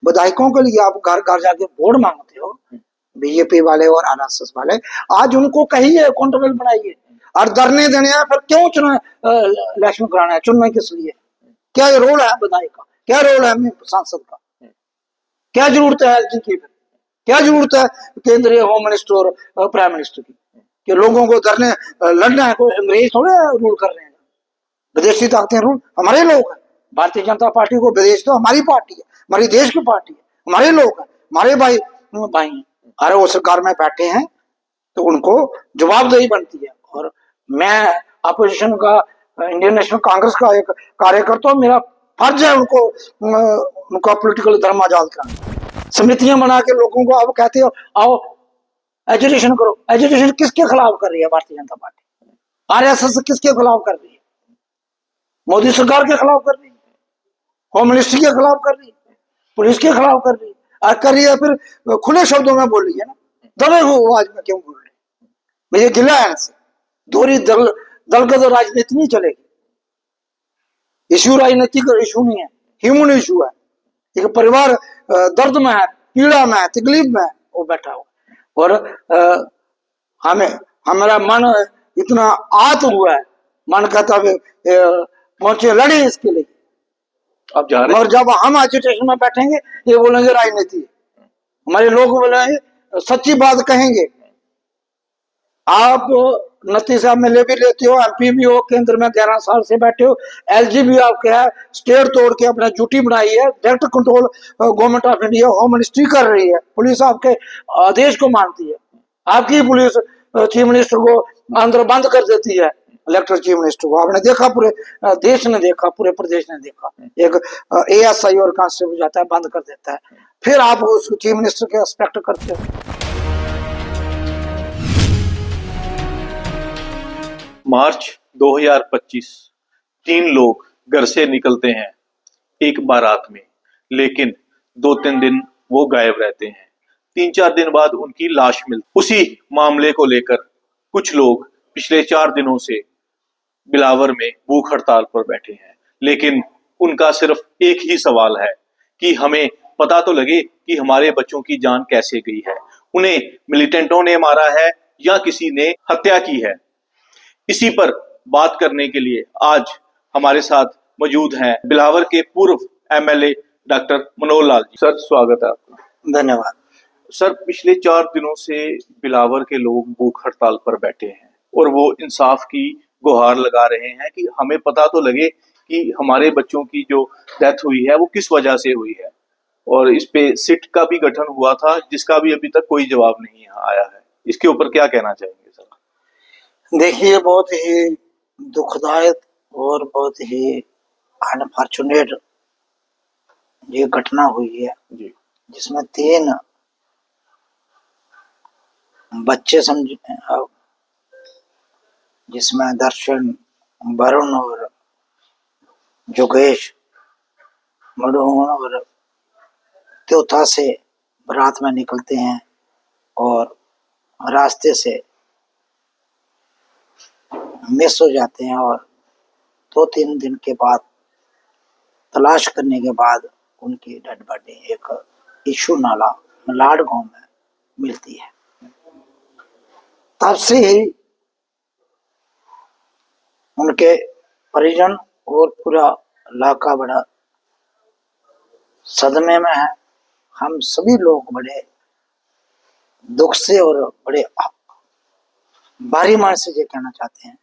विधायकों के लिए आप घर घर जाके वोट मांगते हो, बीजेपी वाले और आरएसएस वाले, आज उनको कहिए अकाउंटेबल बनाइए। और धरने देने हैं फिर क्यों इलेक्शन कराना है, चुनना किस लिए? क्या ये रोल है विधायक का, क्या रोल है सांसद का? क्या जरूरत है एलजी की? क्या जरूरत है केंद्रीय होम मिनिस्टर और प्राइम मिनिस्टर की कि लोगों को धरने लड़ना है? कोई अंग्रेज थोड़े रूल कर रहे हैं, विदेशी ताकतें रूल, हमारे लोग हैं। भारतीय जनता पार्टी को विदेश तो हमारी पार्टी है, हमारी देश की पार्टी है, हमारे लोग हैं, हमारे भाई हैं। अरे वो सरकार में बैठे हैं तो उनको जवाबदेही बनती है। और मैं अपोजिशन का, इंडियन नेशनल कांग्रेस का एक कार्यकर्ता, मेरा फर्ज है उनका पॉलिटिकल धर्म आजाद करना। समितियां बना के लोगों को अब कहते हो आओ एजुटेशन करो। एजुटेशन किसके खिलाफ कर रही है भारतीय जनता पार्टी? आरएसएस किसके खिलाफ कर रही है? मोदी सरकार के खिलाफ कर रही है, होम मिनिस्ट्री के खिलाफ कर रही है, पुलिस के खिलाफ कर रही है। और कर रही है फिर खुले शब्दों में बोल रही है ना, दबे हुए आवाज में क्यों बोल रही है? मुझे गिला है इनसे। दोहरी दलगत राजनीति नहीं चलेगी। इशू राजनीति का इशू नहीं है, ह्यूमन इशू है। एक परिवार दर्द में है, पीड़ा में है, तकलीफ में है, वो बैठा हुआ। और हमारा मन इतना आहत हुआ है, मन कहता है पहुंचे लड़े इसके लिए। अब जा रहे, और जब हम एजुटेशन में बैठेंगे ये बोलेंगे राजनीति है, हमारे लोग बोलेंगे सच्ची बात कहेंगे। आप नतीजा साहब में ले भी लेते हो, एमपी भी हो, केंद्र में 11 साल से बैठे हो, एलजी भी आपके है, स्टेट तोड़ के अपने ड्यूटी बनाई है, direct control government of India home ministry कर रही है, पुलिस आपके आदेश को मानती है। आपकी पुलिस चीफ मिनिस्टर को अंदर बंद कर देती है, इलेक्टेड चीफ मिनिस्टर को। आपने देखा, पूरे देश ने देखा, पूरे प्रदेश ने देखा। एक एएसआई और कांस्टेबल जाता है, बंद कर देता है, फिर आप उस चीफ मिनिस्टर के एक्सपेक्ट करते हो। मार्च 2025 3 लोग घर से निकलते हैं एक बारात में, लेकिन 2-3 दिन वो गायब रहते हैं। 3-4 दिन बाद उनकी लाश मिलती। उसी मामले को लेकर कुछ लोग पिछले 4 दिनों से बिलावर में भूख हड़ताल पर बैठे हैं, लेकिन उनका सिर्फ एक ही सवाल है कि हमें पता तो लगे कि हमारे बच्चों की जान कैसे गई है, उन्हें मिलिटेंटों ने मारा है या किसी ने हत्या की है। इसी पर बात करने के लिए आज हमारे साथ मौजूद हैं बिलावर के पूर्व MLA doctor Manohar Lal ji. Sir, स्वागत है आपका। धन्यवाद। सर, पिछले 4 दिनों से बिलावर के लोग भूख हड़ताल पर बैठे हैं और वो इंसाफ की गुहार लगा रहे हैं कि हमें पता तो लगे कि हमारे बच्चों की जो डेथ हुई है वो किस वजह से हुई है। और इस पे सिट का भी गठन हुआ था, जिसका भी अभी तक कोई जवाब नहीं आया है। इसके ऊपर क्या कहना चाहेंगे सर? देखिए, बहुत ही दुखदायक और बहुत ही अनफॉर्चुनेट ये घटना हुई है जी, जिसमें 3 बच्चे समझे, जिसमें दर्शन, वरुण और जोगेश मनोहर और त्योथा से बारात में निकलते हैं और रास्ते से मिस हो जाते हैं। और 2-3 दिन के बाद तलाश करने के बाद उनकी डेड बॉडी एक इशू नाला मलाड गांव में मिलती है। तब से ही उनके परिजन और पूरा इलाका बड़ा सदमे में है। हम सभी लोग बड़े दुख से और बड़े भारी मन से ये कहना चाहते हैं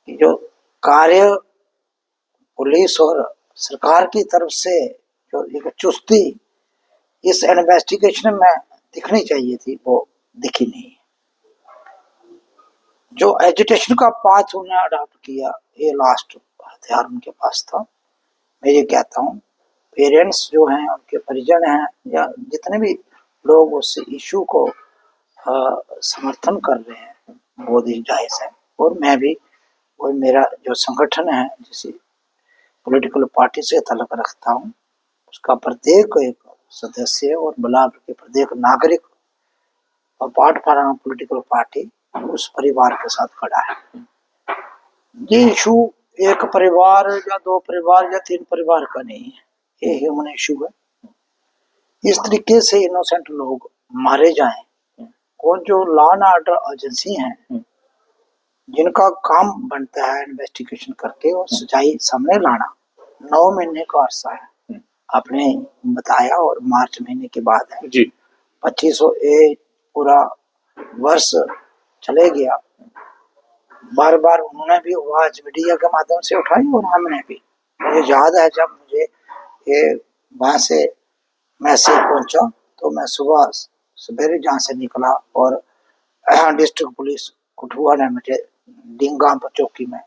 कि जो कार्य पुलिस और सरकार की तरफ से जो एक चुस्ती इस इन्वेस्टिगेशन में दिखनी चाहिए थी, वो दिखी नहीं। जो एजुटेशन का पाथ उन्हें अडॉप्ट किया, ये लास्ट हथियार उनके पास था। मैं ये कहता हूँ, पेरेंट्स जो हैं, उनके परिजन हैं, या जितने भी लोग उस इशू को समर्थन कर रहे हैं, वो भी जायज़ है। और मैं भी, और मेरा जो संगठन है, जिसे पॉलिटिकल पार्टी से ताल्लुक रखता हूँ, उसका प्रत्येक एक सदस्य और बिलावर के प्रत्येक नागरिक और पार्ट फॉर पॉलिटिकल पार्टी उस परिवार के साथ खड़ा है। ये इशू एक परिवार या 2 परिवार या 3 परिवार का नहीं है, ये ह्यूमन इशू है। इस तरीके से इनोसेंट लोग मारे जाएं और जो लॉ एंड ऑर्डर एजेंसी हैं जिनका काम बनता है इन्वेस्टिगेशन करके और सच्चाई सामने लाना, 9 महीने का अरसा है आपने बताया, और मार्च महीने के बाद है जी 2500 पूरा वर्ष चले गया। बार बार उन्होंने भी आवाज मीडिया के माध्यम से उठाई और हमने भी। मुझे याद है जब मुझे ये वहां से मैसेज पहुंचा तो मैं सुबह सवेरे जहाँ से निकला और डिस्ट्रिक्ट पुलिस कठुआ ने मुझे डिंगा चौकी में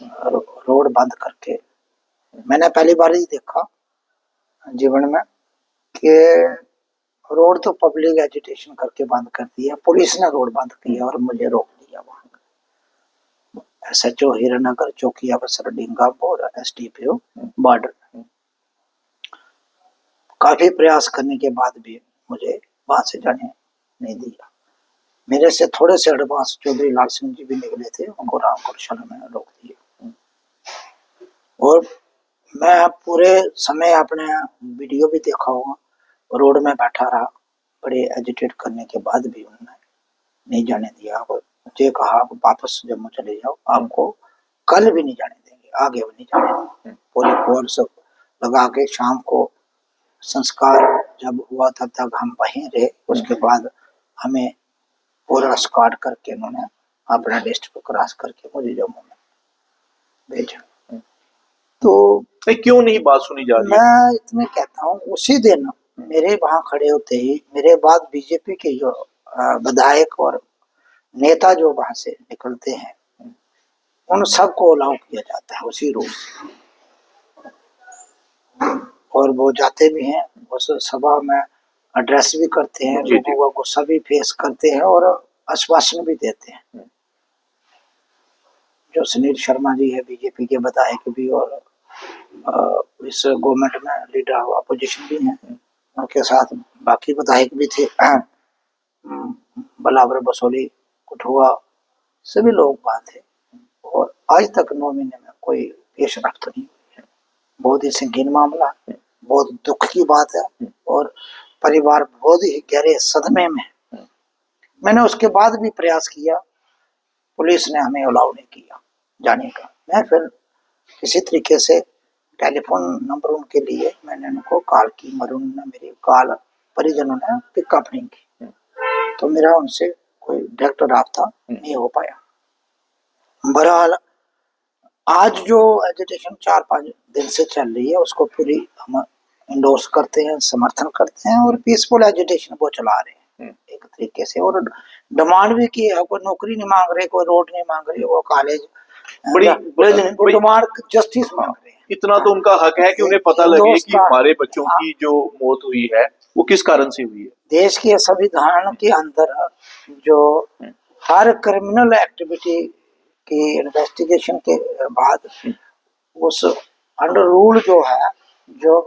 रोड बंद करके, मैंने पहली बार ही देखा जीवन में कि रोड तो पब्लिक एजिटेशन करके बंद कर दिया, पुलिस ने रोड बंद किया और मुझे रोक दिया। वहां SHO हीरानगर, चौकी अफसर डिंगापुर, SDPO बॉर्डर, काफी प्रयास करने के बाद भी मुझे वहां से जाने नहीं दिया। मेरे से थोड़े से एडवांस चौधरी लाल सिंह जी भी निकले थे, उनको रामपुर में रोक दिया। और मैं पूरे समय आपने वीडियो भी देखा होगा, रोड में बैठा रहा, बड़े एजिटेट करने के बाद भी उन्होंने नहीं जाने दिया। मुझे कहा आप वापस जम्मू चले जाओ, आपको कल भी नहीं जाने देंगे, आगे भी नहीं जाने देंगे। पूरी फोर्स लगा के शाम को संस्कार जब हुआ तब तक हम वहीं रहे। उसके बाद हमें पूरा स्क्वाड करके उन्होंने अपना डिस्ट्रिक्ट क्रॉस करके मुझे जम्मू में भेजा। तो क्यों नहीं बात सुनी जा रही? मैं इतने कहता हूँ, उसी दिन मेरे वहां खड़े होते ही मेरे बाद बीजेपी के जो विधायक और नेता जो वहां से निकलते हैं उन सबको अलाउ किया जाता है उसी रोज, और वो जाते भी हैं उस सभा में, एड्रेस भी करते हैं, लोगों का गुस्सा भी फेस करते हैं और आश्वासन भी देते हैं। जो सुनील शर्मा जी है बीजेपी के विधायक भी और इस गवर्नमेंट में लीडर ऑफ अपोजिशन भी हैं, उनके साथ बाकी विधायक भी थे, बलावर बसोली, कठुआ, सभी लोग वहां थे। और आज तक 9 महीने में कोई पेश रफ्त नहीं हुई है। बहुत ही संगीन मामला, बहुत दुख की बात है और परिवार बहुत ही गहरे सदमे में। मैंने उसके बाद भी प्रयास किया, पुलिस ने हमें अलाउ नहीं किया जाने का। मैं फिर किसी तरीके से टेलीफोन नंबर उनके लिए मैंने उनको कॉल की, मगर उन्होंने मेरी कॉल परिजनों ने पिकअप नहीं की, तो मेरा उनसे कोई डायरेक्ट राब्ता नहीं हो पाया। बहरहाल आज जो एजिटेशन 4-5 दिन से चल रही है उसको पूरी हम इंडोर्स करते हैं, समर्थन करते हैं और पीसफुल एजिटेशन वो चला रहे हैं एक तरीके से। और डिमांड भी की है, कोई नौकरी नहीं मांग रहे, कोई रोड नहीं मांग रही, वो कॉलेज बड़ी डिमांड जस्टिस मांग रहे हैं। इतना तो उनका हक है कि उन्हें पता लगे कि हमारे बच्चों की जो मौत हुई है वो किस कारण से हुई है। देश के संविधान के अंदर जो हर क्रिमिनल एक्टिविटी की इन्वेस्टिगेशन के बाद उस अंडर रूल जो है, जो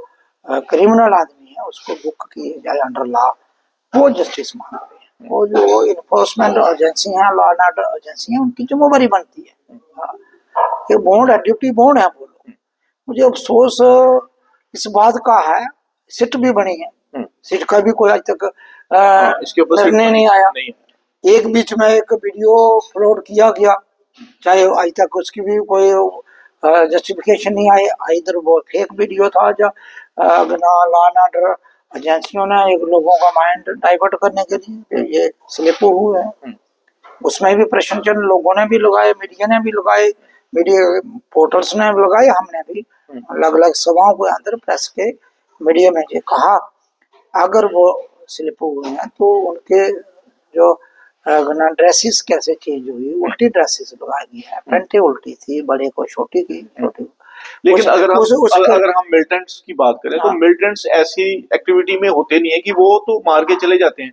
क्रिमिनल आदमी है उसको बुक किए जाए अंडर लॉ, वो जस्टिस मांग रहे हैं। वो जो इन्फोर्समेंट एजेंसी है, लॉ एंड ऑर्डर एजेंसी है, उनकी जिम्मेवारी बनती है। ये बॉन्ड है, ड्यूटी बॉन्ड है। बोलो, मुझे अफसोस इस बात का है, सिट भी बनी है, सिट का भी कोई आज तक इसके ऊपर निर्णय नहीं आया। एक बीच में एक वीडियो अपलोड किया गया, चाहे आज तक उसकी भी कोई जस्टिफिकेशन नहीं आई। इधर वो फेक वीडियो था जो लॉ एंड ऑर्डर एजेंसियों ने एक लोगों का माइंड डाइवर्ट करने के लिए ये स्लिप हुए हैं। उसमें भी प्रश्न चिन्ह लोगों ने भी लगाए, मीडिया ने भी लगाए, मीडिया पोर्टल्स ने भी लगाए, हमने भी अलग अलग सभाओं के अंदर प्रेस के मीडिया में ये कहा, अगर वो स्लिप हुए हैं तो उनके जो ड्रेसेस कैसे चेंज हुई, उल्टी ड्रेसेस लगाई गई है, पैंटें उल्टी थी, बड़े को छोटी की छोटी। लेकिन अगर हम मिलिटेंट्स की बात करें तो मिलिटेंट्स ऐसी एक्टिविटी में होते नहीं है कि वो तो मार के चले जाते हैं।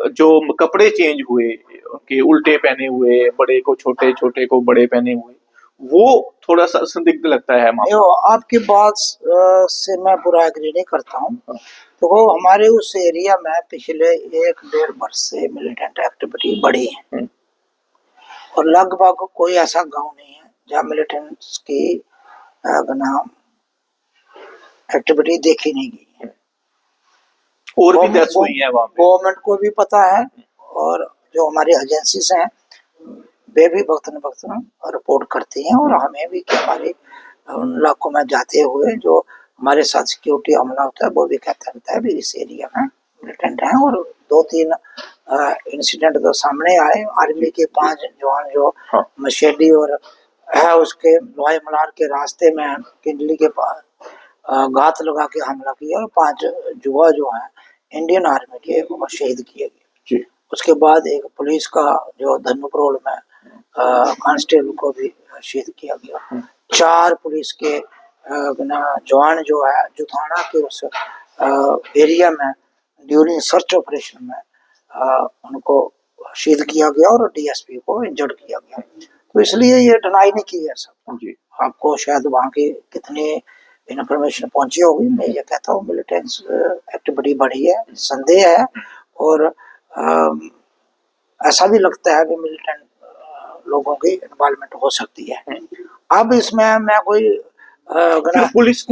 जो कपड़े चेंज हुए, उनके उल्टे पहने हुए, बड़े को छोटे, छोटे को बड़े पहने हुए, वो थोड़ा सा संदिग्ध लगता है। आपकी बात से मैं पूरा एग्री नहीं करता हूँ। तो वो हमारे उस एरिया में पिछले 1-1.5 वर्ष से मिलिटेंट एक्टिविटी बढ़ी है और लगभग कोई ऐसा गांव नहीं है जहाँ मिलिटेंट्स की नाम एक्टिविटी देखी नहीं गई है। और भी डेथ्स हुई हैं वहां पे। गवर्नमेंट को भी पता है और जो हमारी एजेंसीज हैं वे भी वक्त न वक्त रिपोर्ट करती हैं और हमें भी कि हमारे उन इलाकों में जाते हुए जो हमारे साथ सिक्योरिटी हमला होता है वो भी कहता रहता है भी इस एरिया में मिलिटेंट हैं। और 2-3 इंसिडेंट तो सामने आए। आर्मी के 5 जवान जो हाँ। मशेडी और है उसके लोहे मलार के रास्ते में किंडली के पास घात लगा के हमला किया और 5 युवा जो है इंडियन आर्मी के वो शहीद किए गए। जी। उसके बाद एक पुलिस का जो धनुकरोल में कांस्टेबल को भी शहीद किया गया। 4 पुलिस के जवान जो है जो थाना के उस एरिया में ड्यूरिंग सर्च ऑपरेशन में उनको शहीद किया गया और डीएसपी को इंजर्ड किया गया। तो इसलिए ये डिनाई नहीं की है सब। जी। आपको शायद वहाँ की कितनी इन्फॉर्मेशन पहुंची होगी। मैं ये कहता हूँ मिलिटेंट्स एक्टिविटी बढ़ी है, संदेह है और ऐसा भी लगता है कि मिलिटेंट लोगों की इन्वॉल्वमेंट हो सकती है। अब इसमें मैं कोई पुलिस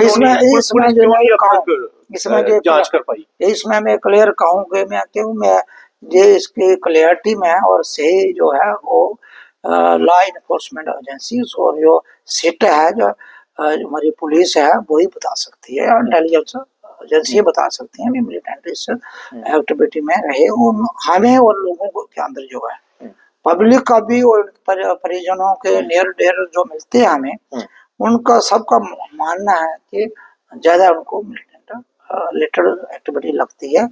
जांच कर पाई, इसमें मैं क्लियर कहूँ कि मैं ये इसकी क्लियरिटी में और सही जो है वो लॉ इन्फोर्समेंट एजेंसीज और जो सिट है जो हमारी पुलिस है वही बता सकती है, इंटेलिजेंस एजेंसी बता सकती है मिलिटेंट इस एक्टिविटी में रहे। हमें और लोगों को के अंदर जो है पब्लिक का भी और परिजनों के नियर डेयर जो मिलते हैं हमें उनका सबका मानना है कि ज्यादा उनको मिलिटेंट लिटरल एक्टिविटी लगती है।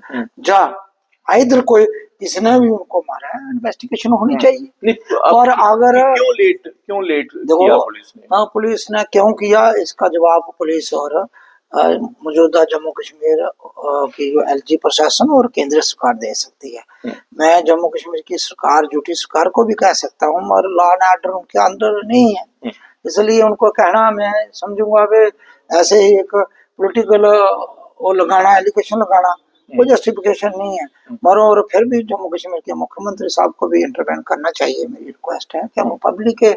इधर कोई किसने भी उनको मारा है इन्वेस्टिगेशन होनी चाहिए। तो और अगर क्यों लेट किया पुलिस ने? पुलिस ने क्यों किया इसका जवाब पुलिस और मौजूदा जम्मू कश्मीर की जो एलजी प्रशासन और केंद्र सरकार दे सकती है। मैं जम्मू कश्मीर की सरकार झूठी सरकार को भी कह सकता हूँ मगर लॉ एंड ऑर्डर उनके अंदर नहीं है, इसलिए उनको कहना मैं समझूंगा कि ऐसे ही एक पॉलिटिकल वो लगाना एलिगेशन लगाना कोई जस्टिफिकेशन नहीं है। मगर और फिर भी जम्मू कश्मीर के मुख्यमंत्री साहब को भी इंटरवेन करना चाहिए। मेरी रिक्वेस्ट है कि वो पब्लिक के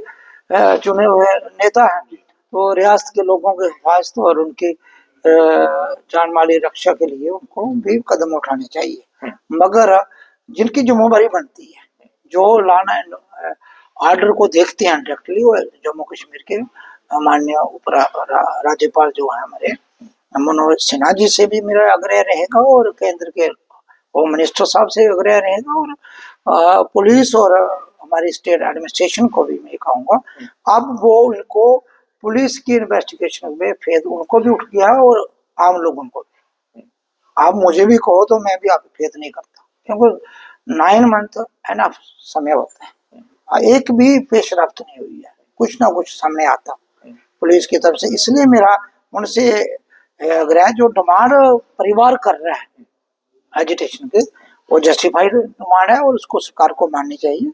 चुने हुए नेता हैं तो रियासत के लोगों के हिफाजत और उनकी जान माली रक्षा के लिए उनको भी कदम उठाने चाहिए। मगर जिनकी जिम्मेदारी बनती है जो लॉ एंड ऑर्डर को देखते हैं डायरेक्टली वो जम्मू कश्मीर के माननीय उप राज्यपाल जो है हमारे मनोज सिन्हा जी से भी मेरा आग्रह रहेगा और केंद्र के होम मिनिस्टर साहब से आग्रह रहेगा और पुलिस और हमारी स्टेट एडमिनिस्ट्रेशन को भी मैं कहूँगा अब वो इनको पुलिस की इन्वेस्टिगेशन में फेद उनको भी उठ गया और आम लोगों को भी। आप मुझे भी कहो तो मैं भी आप फेद नहीं करता क्योंकि 9 मंथ एनफ समय होता है, एक भी पेशरफ्त नहीं हुई है, कुछ ना कुछ सामने आता पुलिस की तरफ से। इसलिए मेरा उनसे आग्रह जो डिमांड परिवार कर रहा है एजिटेशन के वो जस्टिफाइड डिमांड है और उसको सरकार को माननी चाहिए।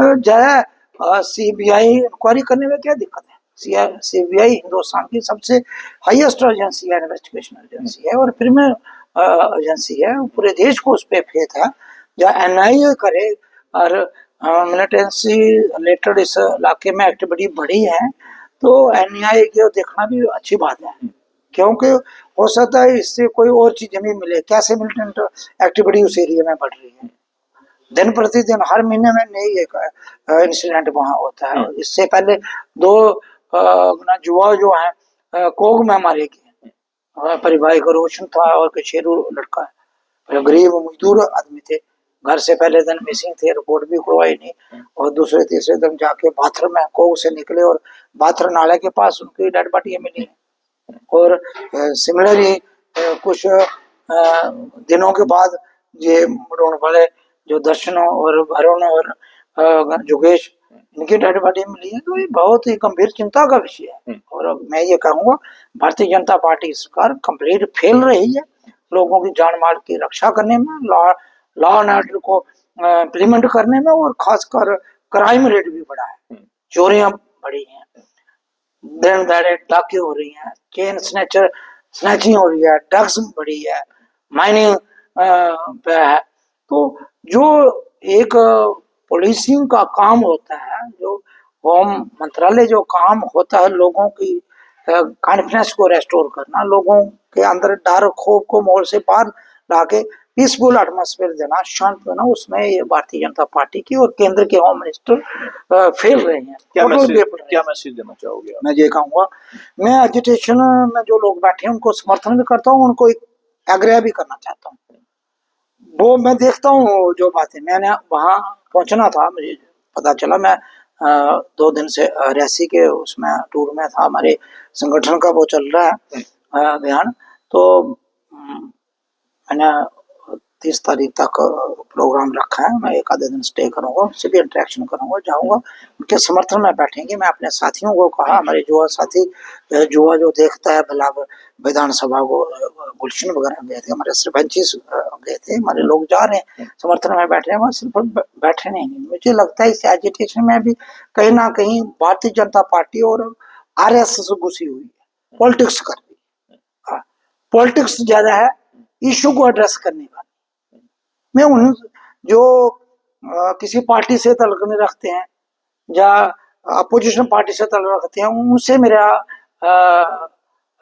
ज्यादा सीबीआई इंक्वायरी करने में क्या दिक्कत है? सीबीआई हिंदुस्तान की सबसे हाईएस्ट एजेंसी है, इन्वेस्टिगेशन एजेंसी है और फिर में एजेंसी है, पूरे देश को उस पर फेथ है। या एनआईए करे और मिलिटेंसी रिलेटेड इस इलाके में एक्टिविटी बढ़ी है तो एनआईए को देखना भी अच्छी बात है क्योंकि हो सकता है इससे कोई और चीजें भी मिले। कैसे मिलिटेंट एक्टिविटी उस एरिया में बढ़ रही है, दिन प्रतिदिन हर महीने में नई एक इंसिडेंट वहाँ होता है। इससे पहले 2 युवा जो है कोग में मारे गए, परिवार का रोशन था और शेरू लड़का है, गरीब मजदूर आदमी थे, घर से पहले दिन मिसिंग थे, रिपोर्ट भी करवाई नहीं और दूसरे तीसरे दिन जाके बाथर में कोग से निकले और बाथर नाले के पास उनकी डेड बॉडी मिली। और सिमिलरली कुछ दिनों के बाद ये मरोड़ वाले जो दर्शन और वरुण और जोगेश इनकी डेड बॉडी मिली है तो ये बहुत ही गंभीर चिंता का विषय है। और मैं ये कहूँगा भारतीय जनता पार्टी सरकार कंप्लीट फेल रही है लोगों की जान माल की रक्षा करने में, लॉ एंड ऑर्डर को इम्प्लीमेंट करने में और खासकर क्राइम रेट भी बढ़ा है, चोरियां बढ़ी हैं, दिन दहाड़े डाके हो रही हैं, चेन स्नैचिंग हो रही है, ड्रग्स बढ़ी है, माइनिंग पे है। तो जो एक पुलिसिंग का काम होता है, जो होम मंत्रालय जो काम होता है लोगों की कॉन्फिडेंस को रेस्टोर करना, लोगों के अंदर डर खौफ को मोल से पार लाके पीसफुल एटमॉस्फेयर देना, शांत देना, उसमें ये भारतीय जनता पार्टी की और केंद्र के होम मिनिस्टर फेल रहे हैं। क्या और मैसेज बेपरवाह क्या मैसेज देना चाहोगे आप? मैं ये कहूंगा, मैं एजिटेशन में जो लोग बैठे हैं उनको समर्थन भी करता हूँ, उनको आग्रह भी करना चाहता हूँ। वो मैं देखता हूँ जो बातें, मैंने वहां पहुंचना था, मुझे पता चला, मैं 2 दिन से रियासी के उसमें टूर में था, हमारे संगठन का वो चल रहा है अभियान। तो मैंने 30 तारीख तक प्रोग्राम रखा है, मैं 1 आधे दिन स्टे करूंगा, उनसे भी इंटरेक्शन करूंगा, जाऊंगा, उनके समर्थन में बैठेंगे। मैं अपने साथियों को कहा, हमारे युवा साथी युवा जो देखता है भला विधानसभा को, गुलशन वगैरह गए थे, हमारे सरपंची गए थे, हमारे लोग जा रहे हैं, समर्थन में बैठे हैं, सिर्फ बैठे नहीं। मुझे लगता है इस एजिटेशन में भी कहीं ना कहीं भारतीय जनता पार्टी और RSS घुसी हुई है, पॉलिटिक्स कर रही है, पॉलिटिक्स ज्यादा है इशू को एड्रेस करने का। मैं उन जो किसी पार्टी से ताल्लुक नहीं रखते हैं या अपोजिशन पार्टी से ताल्लुक रखते हैं, उनसे मेरा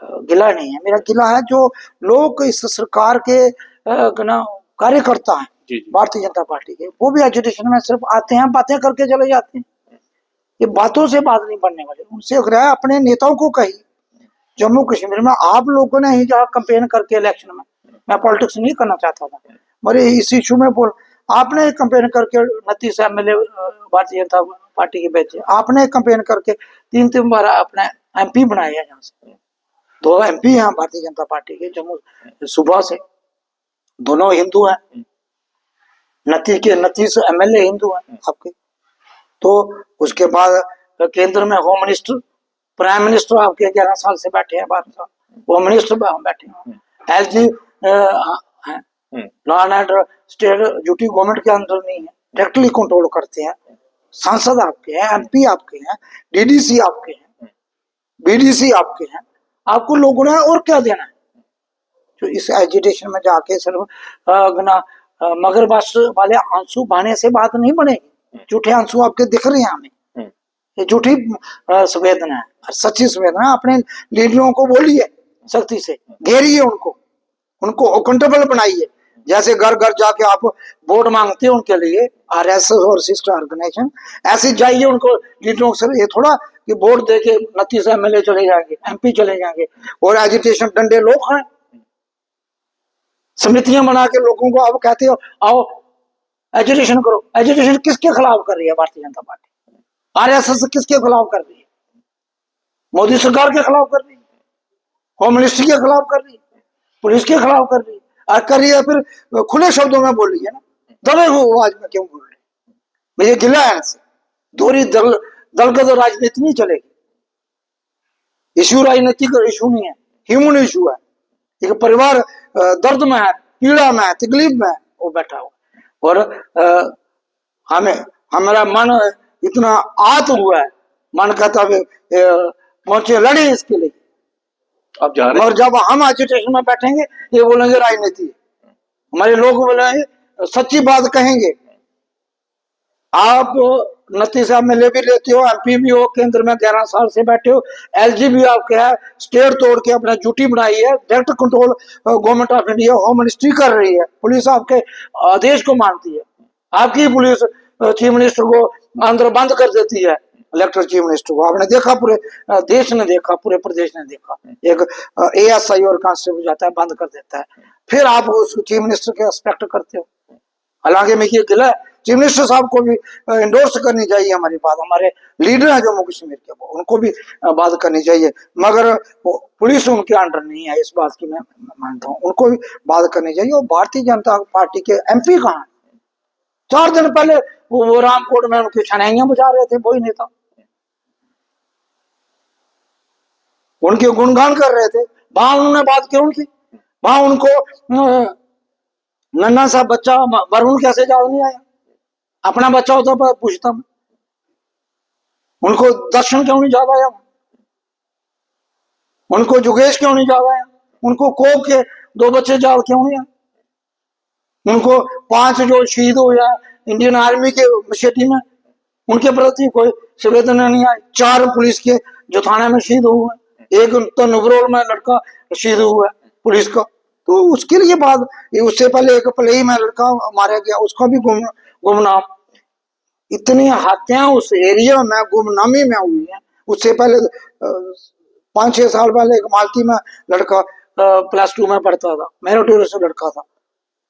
गिला नहीं है। मेरा गिला है जो लोग इस सरकार के कार्यकर्ता हैं भारतीय जनता पार्टी के, वो भी एजुटेशन में सिर्फ आते हैं, बातें करके चले जाते हैं। ये बातों से बात नहीं बनने वाली, उनसे रहा अपने नेताओं को कही। जम्मू कश्मीर में आप लोगों ने ही जहाँ कंपेन करके इलेक्शन में, मैं पॉलिटिक्स नहीं करना चाहता था, मगर इस इशू में बोल, आपने कंपेन करके 29 MLA भारतीय जनता पार्टी के बेचे, आपने कंपेन करके 3 बार अपने MP बनाए हैं, यहाँ से 2 MP हैं भारतीय जनता पार्टी के जम्मू सुबह से, दोनों हिंदू हैं, 29 MLA हिंदू हैं आपके। तो उसके बाद केंद्र में होम मिनिस्टर, प्राइम मिनिस्टर आपके 11 साल से बैठे हैं, 12 साल होम मिनिस्टर बैठे हैं, LG हैं, law and order state duty government के अंदर नहीं है, डायरेक्टली कंट्रोल करते हैं। सांसद आपके हैं, MP आपके हैं, DDC आपके हैं, BDC आपके हैं, आपको लोगों ने और क्या देना है? जो इस एजिटेशन में जाके सिर्फ मगरमच्छ वाले आंसू बहाने से बात नहीं बनेगी। झूठे आंसू आपके दिख रहे हैं हमें, ये झूठी संवेदना है, और सच्ची संवेदना अपने लीडरों को बोलिए, सख्ती से घेरिए, उनको अकाउंटेबल बनाइए। जैसे घर घर जाके आप वोट मांगते हैं उनके लिए, RSS और सिस्टर ऑर्गेनाइजेशन, ऐसे जाइए उनको लीडरों से, ये थोड़ा कि वोट दे के 29 MLA चले जाएंगे, MP चले जाएंगे और एजिटेशन डंडे लोग खाएं। समितियां बना के लोगों को आप कहते हो आओ एजुटेशन करो। एजुटेशन किसके खिलाफ कर रही है भारतीय जनता पार्टी? RSS किसके खिलाफ कर रही है? मोदी सरकार के खिलाफ कर रही है, होम मिनिस्ट्री के खिलाफ कर रही है, पुलिस के खिलाफ कर रही है, और कर रही है फिर खुले शब्दों में बोल रही है ना, दबे हुए आवाज में क्यों बोल रही है? मुझे गिला है इनसे। दोहरी दलगत राजनीति नहीं चलेगी। इशू राजनीति का इशू नहीं है, ह्यूमन इशू है। एक परिवार दर्द में है, पीड़ा में है, तकलीफ में है, वो बैठा हुआ, और हमारा मन इतना आत हुआ है, मन कहता है पहुंचे लड़े इसके लिए। आप जा रहे हैं? और जब हम एजुटेशन में बैठेंगे ये बोलेंगे राजनीति है, हमारे लोग बोलेंगे सच्ची बात कहेंगे। आप 29 MLA भी लेते हो, MP भी हो, केंद्र में 11 साल से बैठे हो, LG भी आपके है, स्टेट तोड़ के अपना ड्यूटी बनाई है, direct control government of India home ministry कर रही है, पुलिस आपके आदेश को मानती है, आपकी पुलिस चीफ मिनिस्टर को अंदर बंद कर देती है, इलेक्टेड चीफ मिनिस्टर को। आपने देखा, पूरे देश ने देखा, पूरे प्रदेश ने देखा, एक ASI और कांस्टेबल जाता है बंद कर देता है, फिर आप उस चीफ मिनिस्टर के एक्सपेक्ट करते हो। हालांकि मैं ये गिला, चीफ मिनिस्टर साहब को भी इंडोर्स करनी चाहिए हमारी बात, हमारे लीडर हैं जम्मू कश्मीर के, उनको भी बात करनी चाहिए, मगर पुलिस उनके अंडर नहीं है, इस बात की मैं मानता हूँ, उनको भी बात करनी चाहिए। और भारतीय जनता पार्टी के MP कहाँ? 4 दिन पहले वो रामकोट में उनकी छनाइयां बुझा रहे थे, वही नेता उनके गुणगान कर रहे थे, वहां उन्होंने बात क्यों की? वहां उनको नन्हा सा बच्चा वरुण कैसे याद नहीं आया? अपना बच्चा होता पर पूछता मैं, उनको दर्शन क्यों नहीं याद आया? उनको जुगेश क्यों नहीं याद आया? उनको कोक के 2 बच्चे याद क्यों नहीं आए? उनको 5 जो शहीद हुए इंडियन आर्मी के मशेटी में, उनके प्रति कोई संवेदना नहीं आई। 4 पुलिस के जो थाने में शहीद हुए, एक तो नवरोल में लड़का शहीद हुआ पुलिस का, तो उसके लिए बात, उससे पहले एक पलेई में लड़का मारा गया, उसका भी गुमनाम। इतनी हत्याएं उस एरिया में गुमनामी में हुई है। उससे पहले 5-6 साल पहले एक मालती में लड़का +2 में पढ़ता था, मेरिटोरियस लड़का था,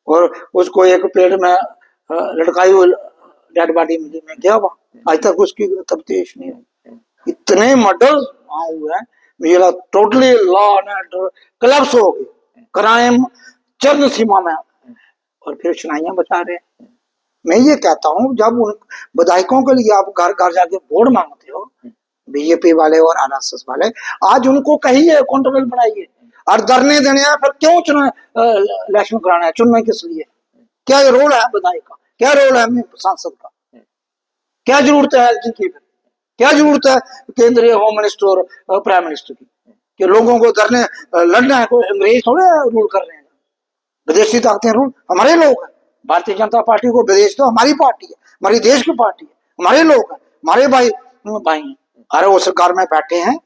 और उसको एक पेड़ में लटकाई हुई डेड बॉडी मिली में गया वहां, आज तक उसकी तफ्तीश नहीं हुई। इतने मर्डर्स वहां हुए हैं, मेरा totally law and order collapse हो गई, क्राइम चरम सीमा में, और फिर सुनाइयां बचा रहे हैं। मैं ये कहता हूँ, जब उन विधायकों के लिए आप घर घर जाके वोट मांगते हो, बीजेपी वाले और आरएसएस वाले, आज उनको कहिए अकाउंटेबल बनाइए, और धरने देने हैं, फिर क्यों इलेक्शन कराना है, चुनना किस लिए? क्या रोल है विधायक का, क्या रोल है सांसद का, क्या जरूरत है एलजी की, क्या जरूरत है केंद्रीय होम मिनिस्टर और प्राइम मिनिस्टर की, कि लोगों को धरने लड़ना है? कोई अंग्रेज थोड़े रूल कर रहे हैं, विदेशी ताकतें रूल, हमारे लोग हैं। भारतीय जनता पार्टी को विदेश तो हमारी पार्टी है, हमारी देश की पार्टी है, हमारे लोग हैं, हमारे भाई हैं। अरे वो सरकार में बैठे हैं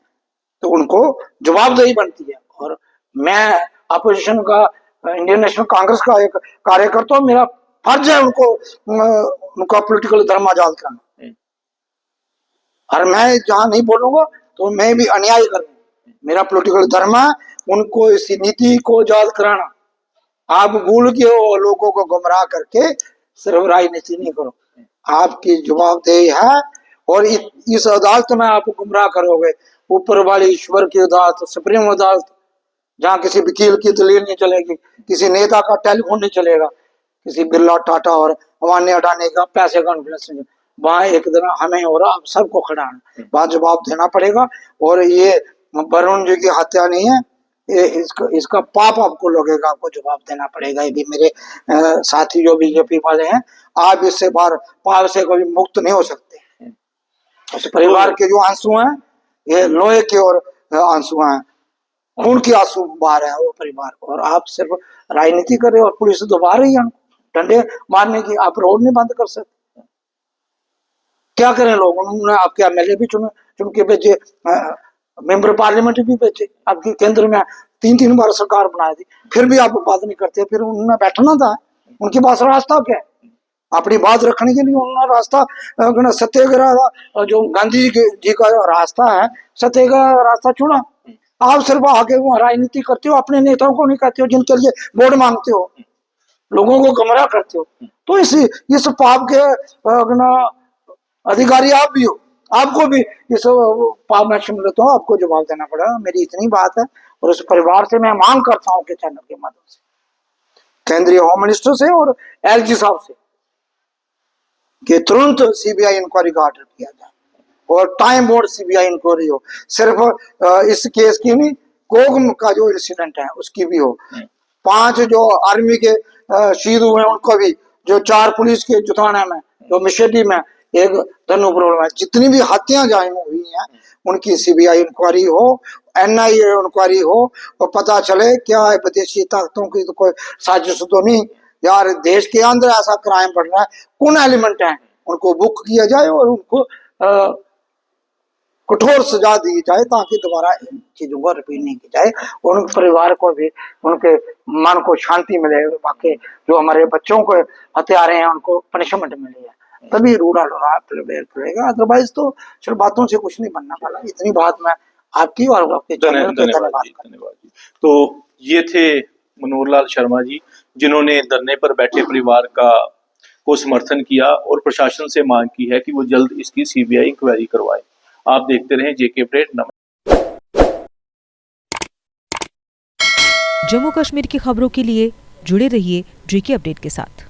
तो उनको जवाबदेही बनती है। और मैं अपोजिशन का, इंडियन नेशनल कांग्रेस का एक कार्यकर्ता हूं, मेरा फर्ज है उनका पॉलिटिकल धर्म आजाद करना। और मैं जहां नहीं बोलूंगा तो मैं भी अन्याय करूंगा। मेरा पॉलिटिकल धर्म है उनको इस नीति को आजाद कराना। आप भूल के हो लोगों को गुमराह करके सिर्फ राजनीति नहीं करो, आपकी जवाबदेही है। और इस अदालत में आप गुमराह करोगे, ऊपर वाले ईश्वर की अदालत, सुप्रीम अदालत, जहाँ किसी वकील की दलील नहीं चलेगी, किसी नेता का टेलीफोन नहीं चलेगा, किसी बिरला टाटा और अमान्य अडानी का पैसे का इन्फ्लुएंस नहीं, वहां एक दिन हमें और आप सबको खड़ा है, वहां जवाब देना पड़ेगा। और ये वरुण जी की हत्या नहीं है, इसका पाप आपको लगेगा, आपको जवाब देना पड़ेगा। ये भी मेरे साथी जो बीजेपी वाले हैं, आप इससे बाहर पाप से कभी मुक्त नहीं हो सकते। उस परिवार के जो आंसू हैं, ये लोहे के और आंसू हैं, खून के आंसू बहा रहे हैं वो परिवार, और आप सिर्फ राजनीति कर रहे हो और पुलिस दबा रही है डंडे मारने की। आप रोड नहीं बंद कर सकते, क्या करें लोग? उन्होंने आपके एमएलए भी चुन के भेजे, मेंबर पार्लियामेंट भी भेजे, आपके केंद्र में 3-3 बार सरकार बना दी, फिर भी आप बात नहीं करते। फिर उन्होंने बैठना था, उनके पास रास्ता क्या है? अपनी बात रखने के लिए उन्होंने रास्ता, सत्याग्रह, जो गांधी जी का रास्ता है, सत्याग्रह रास्ता चुना। आप सिर्फ आगे वो राजनीति करते हो, अपने नेताओं को नहीं कहते हो, जिनके लिए वोट मांगते हो, लोगों को गुमराह करते हो। तो इस पाप के अधिकारी आप भी हो, आपको भी इस पाप में सम्मिलित हो, आपको जवाब देना पड़ेगा। मेरी इतनी बात है। और उस परिवार से मैं मांग करता हूँ कि चैनल के माध्यम से, केंद्रीय होम मिनिस्टर से और एलजी साहब से, कि तुरंत सीबीआई इंक्वायरी का ऑर्डर किया जाए और टाइम बोर्ड सीबीआई इंक्वायरी हो। सिर्फ इस केस की नहीं, कोगम का जो इंसिडेंट है उसकी भी हो। 5 जो आर्मी के शहीद हुए हैं उनको भी, जो 4 पुलिस के जुथाना में, जो मिशेटी में एक धनुपुर में, जितनी भी हत्याएं जहाँ हुई हैं उनकी सीबीआई इंक्वायरी हो, एनआईए इंक्वायरी हो, और पता चले क्या है विदेशी ताकतों की तो कोई साजिश तो नहीं यार, देश के अंदर ऐसा क्राइम बढ़ रहा है, कौन एलिमेंट है, उनको बुक किया जाए और उनको कठोर सजा दी जाए, ताकि दोबारा इन चीजों को रिपीट नहीं की जाए, और उनके परिवार को भी, उनके मन को शांति मिले, बाकी जो हमारे बच्चों को हत्यारे हैं उनको पनिशमेंट मिले, तभी रूड़ा पड़ेगा। अदरवाइज तो सिर्फ बातों से कुछ नहीं बनना वाला। इतनी बात मैं आपकी और आपके चैनल पे धन्यवाद जी। तो ये थे मनोहरलाल शर्मा जी, जिन्होंने धरने पर बैठे परिवार को समर्थन किया और प्रशासन से मांग की है कि वो जल्द इसकी सीबीआई इंक्वायरी करवाए। आप देखते रहें जेके अपडेट। जम्मू कश्मीर की खबरों के लिए जुड़े रहिए जेके अपडेट के साथ।